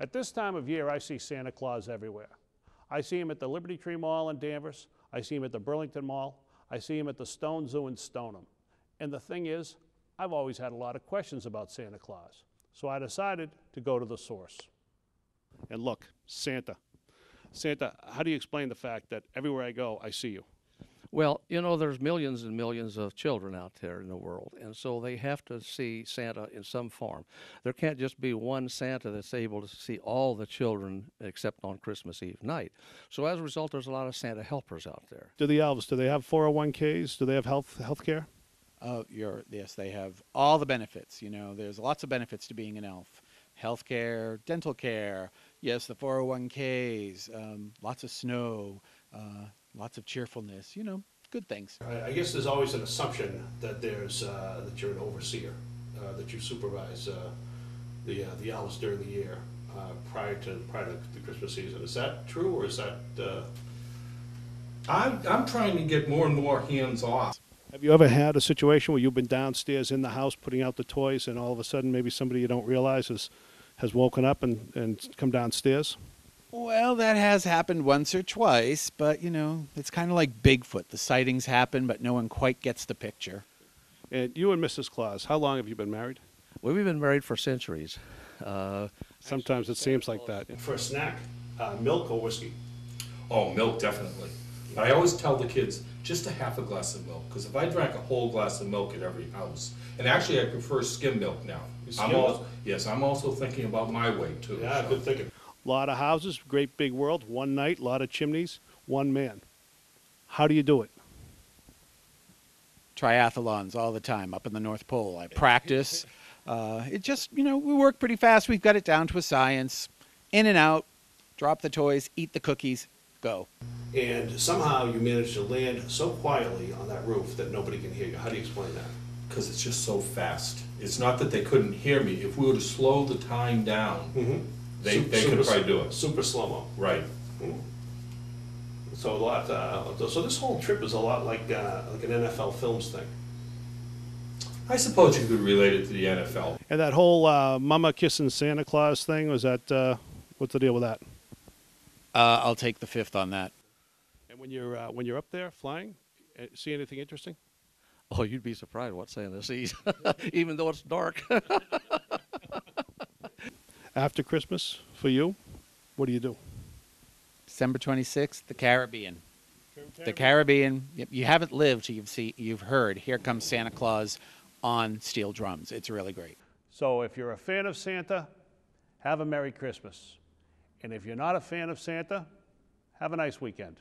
At this time of year, I see Santa Claus everywhere. I see him at the Liberty Tree Mall in Danvers. I see him at the Burlington Mall. I see him at the Stone Zoo in Stoneham. And the thing is, I've always had a lot of questions about Santa Claus. So I decided to go to the source. And look, Santa. Santa, how do you explain the fact that everywhere I go, I see you? Well, you know, there's millions and millions of children out there in the world, and so they have to see Santa in some form. There can't just be one Santa that's able to see all the children except on Christmas Eve night. So as a result, there's a lot of Santa helpers out there. Do the elves, do they have 401ks? Do they have health care? Yes, they have all the benefits. You know, there's lots of benefits to being an elf. Healthcare, dental care, yes, the 401ks, lots of snow, lots of cheerfulness, you know, good things. I guess there's always an assumption that that you're an overseer, that you supervise the elves during the year prior to the Christmas season. Is that true, or is that? I'm trying to get more and more hands off. Have you ever had a situation where you've been downstairs in the house putting out the toys, and all of a sudden maybe somebody you don't realize has woken up and come downstairs? Well, that has happened once or twice, but, you know, it's kind of like Bigfoot. The sightings happen, but no one quite gets the picture. And you and Mrs. Claus, how long have you been married? Well, we've been married for centuries. Sometimes it seems like that. For a snack, milk or whiskey? Oh, milk, definitely. But I always tell the kids, just a half a glass of milk, because if I drank a whole glass of milk at every house, and actually I prefer skim milk now. Yes, I'm also thinking about my weight too. Yeah, so. Good thinking. A lot of houses, great big world, one night, a lot of chimneys, one man. How do you do it? Triathlons all the time up in the North Pole. I practice. It just, you know, we work pretty fast. We've got it down to a science. In and out, drop the toys, eat the cookies, go. And somehow you managed to land so quietly on that roof that nobody can hear you. How do you explain that? Because it's just so fast. It's not that they couldn't hear me. If we were to slow the time down, they could probably do it. Super slow-mo. Right. So so this whole trip is a lot like an NFL Films thing. I suppose you could relate it to the NFL. And that whole Mama kissing Santa Claus thing, was that, what's the deal with that? I'll take the fifth on that. And when you're up there flying, see anything interesting? Oh, you'd be surprised what Santa sees, even though it's dark. After Christmas, for you, what do you do? December 26th, the Caribbean. The Caribbean. You haven't lived, you've heard. Here comes Santa Claus on steel drums. It's really great. So if you're a fan of Santa, have a Merry Christmas. And if you're not a fan of Santa, have a nice weekend.